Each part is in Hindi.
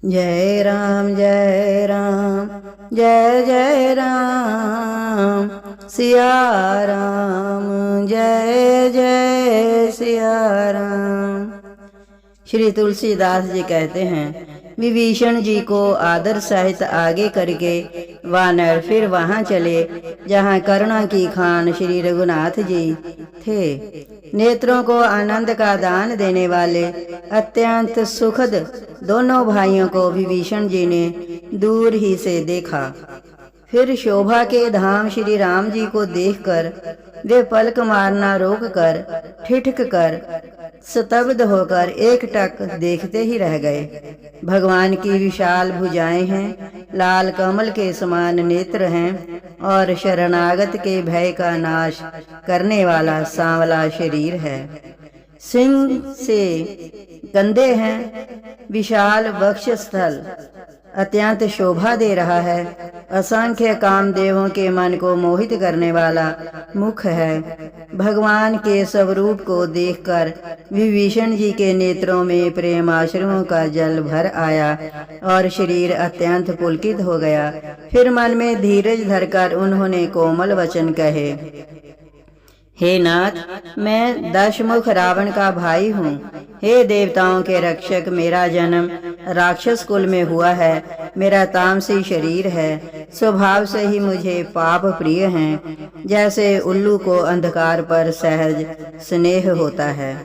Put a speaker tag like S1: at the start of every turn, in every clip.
S1: जय राम जय राम जय जय राम सिया राम जय जय सिया राम। श्री तुलसीदास जी कहते हैं, विभीषण जी को आदर सहित आगे करके वानर फिर वहां चले जहां करुणा की खान श्री रघुनाथ जी थे। नेत्रों को आनंद का दान देने वाले अत्यंत सुखद दोनों भाइयों को विभीषण जी ने दूर ही से देखा। फिर शोभा के धाम श्री राम जी को देखकर वे पलक मारना रोक कर ठिठक कर स्तब्ध होकर एकटक देखते ही रह गए। भगवान की विशाल भुजाएं हैं, लाल कमल के समान नेत्र हैं और शरणागत के भय का नाश करने वाला सांवला शरीर है। सिंह से कंधे हैं, विशाल वक्षस्थल अत्यंत शोभा दे रहा है। असंख्य कामदेवों के मन को मोहित करने वाला मुख है। भगवान के स्वरूप को देखकर विभीषण जी के नेत्रों में प्रेमाश्रुओं का जल भर आया और शरीर अत्यंत पुलकित हो गया। फिर मन में धीरज धरकर उन्होंने कोमल वचन कहे, हे नाथ, मैं दशमुख रावण का भाई हूँ। हे देवताओं के रक्षक, मेरा जन्म राक्षस कुल में हुआ है। मेरा तामसी शरीर है। स्वभाव से ही मुझे पाप प्रिय हैं, जैसे उल्लू को अंधकार पर सहज स्नेह होता है।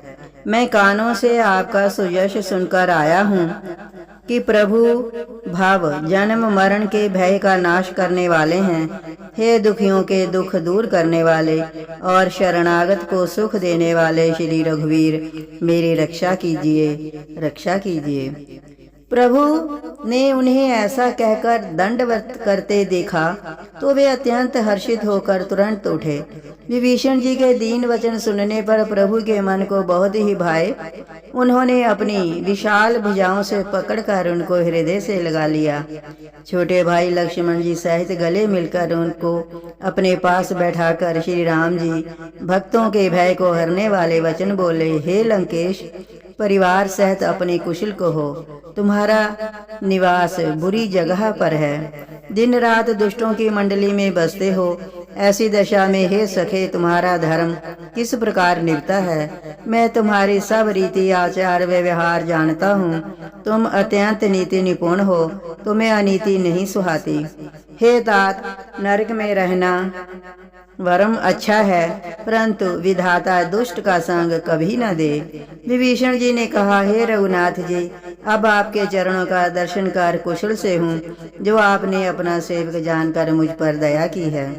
S1: मैं कानों से आपका सुयश सुनकर आया हूँ कि प्रभु भाव जन्म मरण के भय का नाश करने वाले हैं। हे दुखियों के दुख दूर करने वाले और शरणागत को सुख देने वाले श्री रघुवीर, मेरी रक्षा कीजिए, रक्षा कीजिए। प्रभु ने उन्हें ऐसा कहकर दंडवत करते देखा तो वे अत्यंत हर्षित होकर तुरंत उठे। विभीषण जी के दीन वचन सुनने पर प्रभु के मन को बहुत ही भाए। उन्होंने अपनी विशाल भुजाओं से पकड़कर उनको हृदय से लगा लिया। छोटे भाई लक्ष्मण जी सहित गले मिलकर उनको अपने पास बैठाकर श्री राम जी भक्तों के भय को हरने वाले वचन बोले, हे लंकेश, परिवार सहित अपने कुशल को हो। तुम्हारा निवास बुरी जगह पर है, दिन रात दुष्टों की मंडली में बसते हो। ऐसी दशा में हे सखे, तुम्हारा धर्म किस प्रकार निभता है। मैं तुम्हारी सब रीति आचार व्यवहार जानता हूँ। तुम अत्यंत नीति निपुण हो, तुम्हें अनीति नहीं सुहाती। हे तात, नरक में रहना वरम अच्छा है, परंतु विधाता दुष्ट का संग कभी न दे। विभीषण जी ने कहा, हे रघुनाथ जी, अब आपके चरणों का दर्शन कर कुशल से हूँ, जो आपने अपना सेवक जानकर मुझ पर दया की है।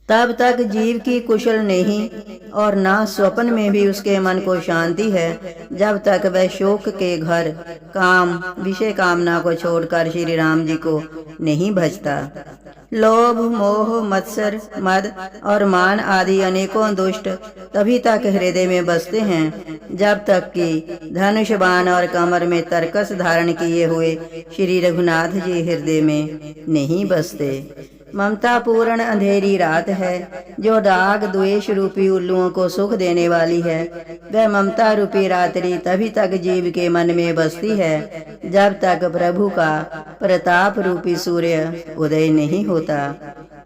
S1: तब तक जीव की कुशल नहीं और ना स्वप्न में भी उसके मन को शांति है, जब तक वह शोक के घर काम विषय कामना को छोड़कर श्री राम जी को नहीं भजता। लोभ मोह मत्सर मद और मान आदि अनेकों दुष्ट तभी तक हृदय में बसते हैं, जब तक कि धनुष बाण और कमर में तरकस धारण किए हुए श्री रघुनाथ जी हृदय में नहीं बसते। ममता पूर्ण अंधेरी रात है, जो राग द्वेष रूपी उल्लुओं को सुख देने वाली है। वह ममता रूपी रात्रि तभी तक जीव के मन में बसती है, जब तक प्रभु का प्रताप रूपी सूर्य उदय नहीं होता।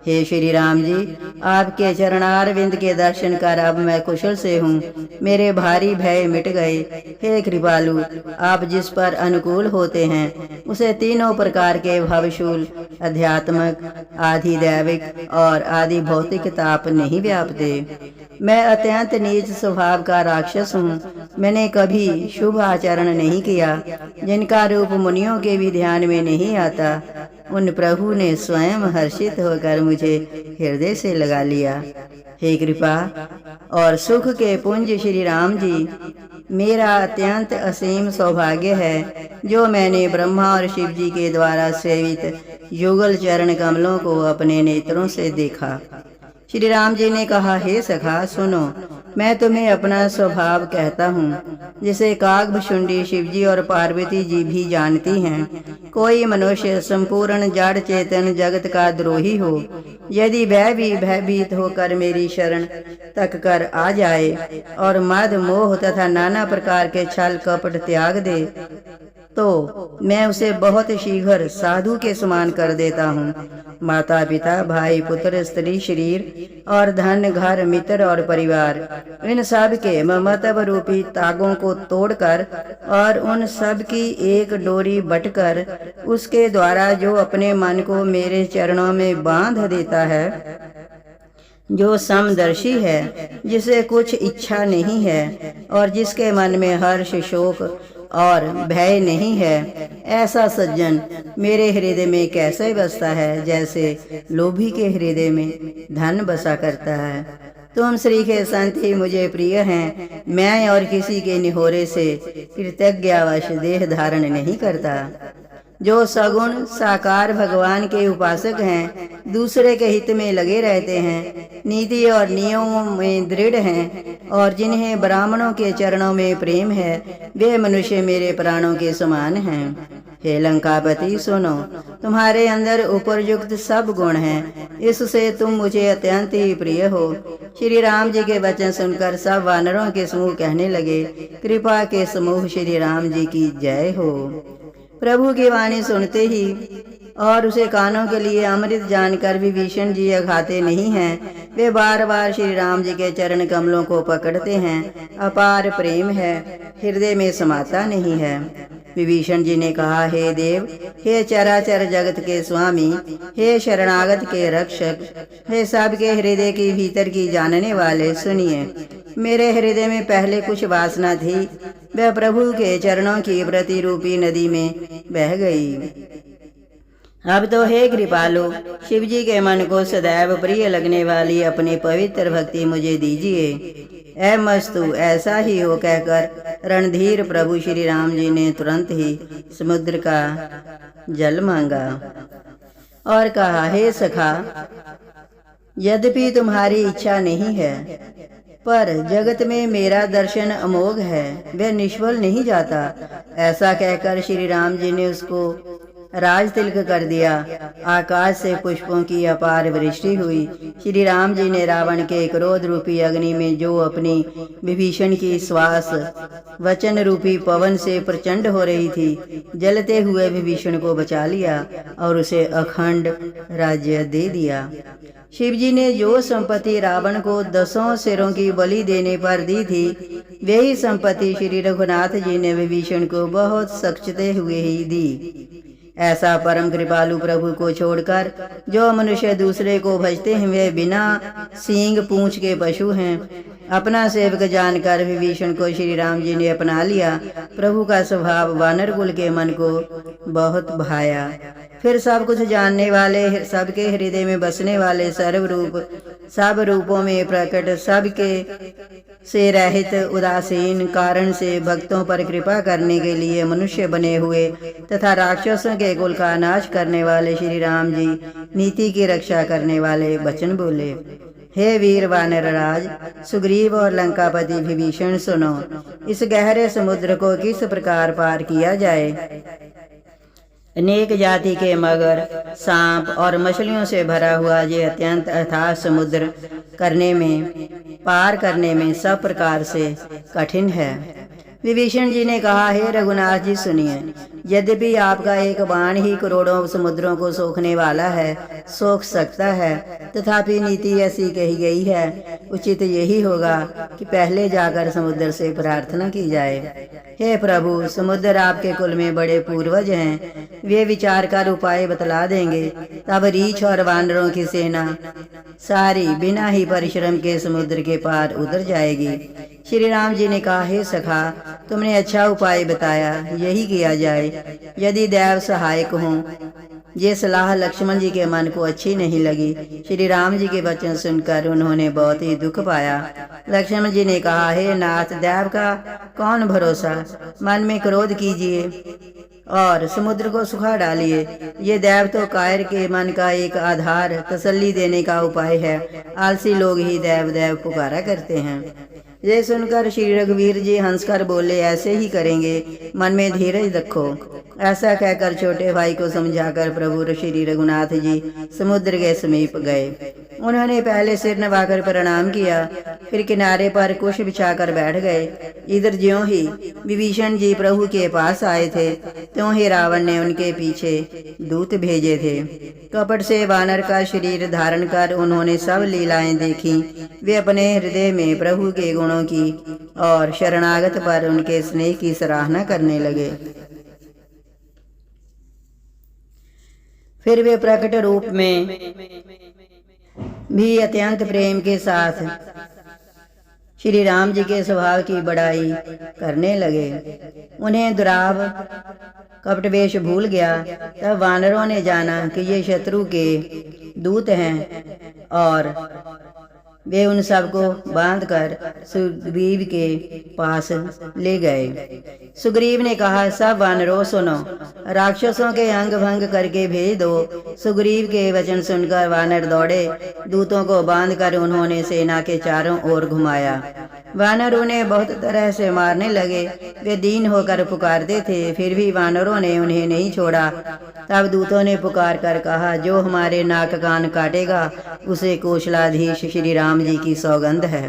S1: हे श्री राम जी, आपके चरणारविंद के दर्शन कर अब मैं कुशल से हूँ। मेरे भारी भय मिट गए। हे कृपालु, आप जिस पर अनुकूल होते हैं उसे तीनों प्रकार के भवशूल अध्यात्मक, आदि दैविक और आदि भौतिक ताप नहीं व्यापते। मैं अत्यंत नीच स्वभाव का राक्षस हूँ। मैंने कभी शुभ आचरण नहीं किया, जिनका रूप मुनियों के भी ध्यान में नहीं आता। उन प्रभु ने स्वयं हर्षित होकर मुझे हृदय से लगा लिया। हे कृपा और सुख के पुंज श्री राम जी, मेरा अत्यंत असीम सौभाग्य है, जो मैंने ब्रह्मा और शिव जी के द्वारा सेवित युगल चरण कमलों को अपने नेत्रों से देखा। श्री राम जी ने कहा, हे सखा सुनो, मैं तुम्हें अपना स्वभाव कहता हूँ, जिसे कागभुशुंडी शिवजी और पार्वती जी भी जानती हैं। कोई मनुष्य संपूर्ण जड़ चेतन जगत का द्रोही हो, यदि वह भी भयभीत होकर मेरी शरण तक कर आ जाए और मद मोह तथा नाना प्रकार के छल कपट त्याग दे, तो मैं उसे बहुत शीघ्र साधु के समान कर देता हूँ। माता पिता, भाई पुत्र, स्त्री शरीर और धन, घर, मित्र और परिवार, इन सब के ममत्व रूपी तागों को तोड़कर और उन सब की एक डोरी बटकर उसके द्वारा जो अपने मन को मेरे चरणों में बांध देता है, जो समदर्शी है, जिसे कुछ इच्छा नहीं है और जिसके मन में हर्ष, शोक और भय नहीं है, ऐसा सज्जन मेरे हृदय में कैसे बसता है, जैसे लोभी के हृदय में धन बसा करता है। तुम श्री के संत ही मुझे प्रिय हैं। मैं और किसी के निहोरे से कृतज्ञावश देह धारण नहीं करता। जो सगुण साकार भगवान के उपासक हैं, दूसरे के हित में लगे रहते हैं, नीति और नियमों में दृढ़ हैं और जिन्हें ब्राह्मणों के चरणों में प्रेम है, वे मनुष्य मेरे प्राणों के समान हैं। हे लंकापति, सुनो, तुम्हारे अंदर उपरयुक्त सब गुण हैं, इससे तुम मुझे अत्यंत ही प्रिय हो। श्री राम जी के वचन सुनकर सब वानरों के समूह कहने लगे, कृपा के समूह श्री राम जी की जय हो। प्रभु की वाणी सुनते ही और उसे कानों के लिए अमृत जानकर विभीषण जी अघाते नहीं हैं। वे बार बार श्री राम जी के चरण कमलों को पकड़ते हैं। अपार प्रेम है, हृदय में समाता नहीं है। विभीषण जी ने कहा, हे देव, हे चराचर जगत के स्वामी, हे शरणागत के रक्षक, हे सबके हृदय की भीतर की जानने वाले, सुनिए। मेरे हृदय में पहले कुछ वासना थी, वह प्रभु के चरणों की प्रतिरूपी नदी में बह गई। अब तो हे कृपालु, शिव जी के मन को सदैव प्रिय लगने वाली अपनी पवित्र भक्ति मुझे दीजिए। ऐ मस्तु, ऐसा ही हो कहकर रणधीर प्रभु श्री राम जी ने तुरंत ही समुद्र का जल मांगा और कहा, हे सखा, यद्यपि तुम्हारी इच्छा नहीं है, पर जगत में मेरा दर्शन अमोघ है, वह निष्फल नहीं जाता। ऐसा कहकर श्री राम जी ने उसको राज तिलक कर दिया। आकाश से पुष्पों की अपार वृष्टि हुई। श्री राम जी ने रावण के क्रोध रूपी अग्नि में जो अपनी विभीषण की श्वास वचन रूपी पवन से प्रचंड हो रही थी, जलते हुए विभीषण को बचा लिया और उसे अखंड राज्य दे दिया। शिव जी ने जो संपत्ति रावण को 10 सिरों की बलि देने पर दी थी, वही संपत्ति श्री रघुनाथ जी ने विभीषण को बहुत सख्चते हुए ही दी। ऐसा परम कृपालु प्रभु को छोड़कर जो मनुष्य दूसरे को भजते हैं, वे बिना सींग पूंछ के पशु हैं। अपना सेवक जानकर विभीषण को श्री राम जी ने अपना लिया। प्रभु का स्वभाव वानर कुल के मन को बहुत भाया। फिर सब कुछ जानने वाले, सबके हृदय में बसने वाले, सर्वरूप, सब रूपों में प्रकट, सबके से रहित, उदासीन कारण से भक्तों पर कृपा करने के लिए मनुष्य बने हुए तथा राक्षसों के कुल का नाश करने वाले श्री राम जी नीति की रक्षा करने वाले वचन बोले। हे वीर वानर राज सुग्रीव और लंकापति विभीषण, सुनो, इस गहरे समुद्र को किस प्रकार पार किया जाए। अनेक जाति के मगर, सांप और मछलियों से भरा हुआ ये अत्यंत अथाह समुद्र पार करने में सब प्रकार से कठिन है। विभीषण जी ने कहा, हे रघुनाथ जी, सुनिए, यद्यपि आपका एक बाण ही करोड़ों समुद्रों को सोखने वाला है, सोख सकता है, तथापि नीति ऐसी कही गई है, उचित यही होगा कि पहले जाकर समुद्र से प्रार्थना की जाए। हे प्रभु, समुद्र आपके कुल में बड़े पूर्वज हैं, वे विचार कर उपाय बतला देंगे। तब रीछ और वानरों की सेना सारी बिना ही परिश्रम के समुद्र के पार उतर जाएगी। श्री राम जी ने कहा, हे सखा, तुमने अच्छा उपाय बताया, यही किया जाए। यदि देव सहायक हों। ये सलाह लक्ष्मण जी के मन को अच्छी नहीं लगी। श्री राम जी के वचन सुनकर उन्होंने बहुत ही दुख पाया। लक्ष्मण जी ने कहा, हे नाथ, देव का कौन भरोसा, मन में क्रोध कीजिए और समुद्र को सुखा डालिए। ये देव तो कायर के मन का एक आधार, तसल्ली देने का उपाय है। आलसी लोग ही देव देव पुकारा करते हैं। ये सुनकर श्री रघुवीर जी हंसकर बोले, ऐसे ही करेंगे, मन में धीरज रखो। ऐसा कहकर छोटे भाई को समझाकर प्रभु श्री रघुनाथ जी समुद्र के समीप गए। उन्होंने पहले सिर नवाकर प्रणाम किया, फिर किनारे पर कुश बिछाकर बैठ गए। इधर ज्यों ही विभीषण जी प्रभु के पास आए थे, त्यों ही रावण ने उनके पीछे दूत भेजे थे। कपट से वानर का शरीर धारण कर उन्होंने सब लीलाएं देखी। वे अपने हृदय में प्रभु के गुणों की और शरणागत पर उनके स्नेह की सराहना करने लगे। फिर वे प्रकट रूप में भी अत्यंत प्रेम के साथ श्री राम जी के स्वभाव की बड़ाई करने लगे। उन्हें दुराव कपटवेश भूल गया। तब वानरों ने जाना कि ये शत्रु के दूत हैं और वे उन सबको बांधकर सुग्रीव के पास ले गए। सुग्रीव ने कहा, सब वानरों सुनो, राक्षसों के अंग भंग करके भेज दो। सुग्रीव के वचन सुनकर वानर दौड़े। दूतों को बांधकर उन्होंने सेना के चारों ओर घुमाया। वानर उन्हें बहुत तरह से मारने लगे। वे दीन होकर पुकारते थे, फिर भी वानरों ने उन्हें नहीं छोड़ा। तब दूतों ने पुकार कर कहा, जो हमारे नाक कान काटेगा उसे कौशलाधीश श्री राम जी की सौगंध है।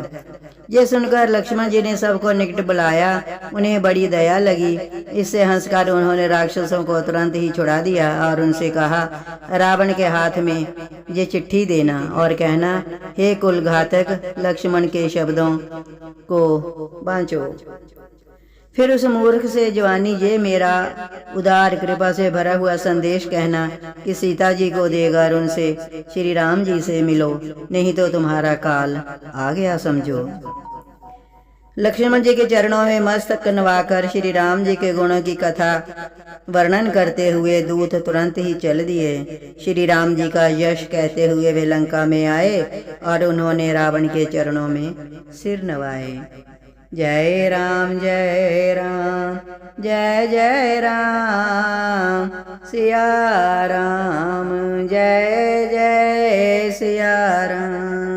S1: ये सुनकर लक्ष्मण जी ने सबको निकट बुलाया। उन्हें बड़ी दया लगी। इससे हंसकर उन्होंने राक्षसों को तुरंत ही छुड़ा दिया और उनसे कहा, रावण के हाथ में ये चिट्ठी देना और कहना, हे कुल घातक, लक्ष्मण के शब्दों को बांचो। फिर उस मूर्ख से जवानी ये मेरा उदार कृपा से भरा हुआ संदेश कहना कि सीता जी को देकर उनसे श्री राम जी से मिलो, नहीं तो तुम्हारा काल आ गया समझो। लक्ष्मण जी के चरणों में मस्तक नवाकर श्री राम जी के गुणों की कथा वर्णन करते हुए दूत तुरंत ही चल दिए। श्री राम जी का यश कहते हुए वे लंका में आए और उन्होंने रावण के चरणों में सिर नवाए। जय राम जय राम, जय जय राम, सिया राम, जय जय सिया राम।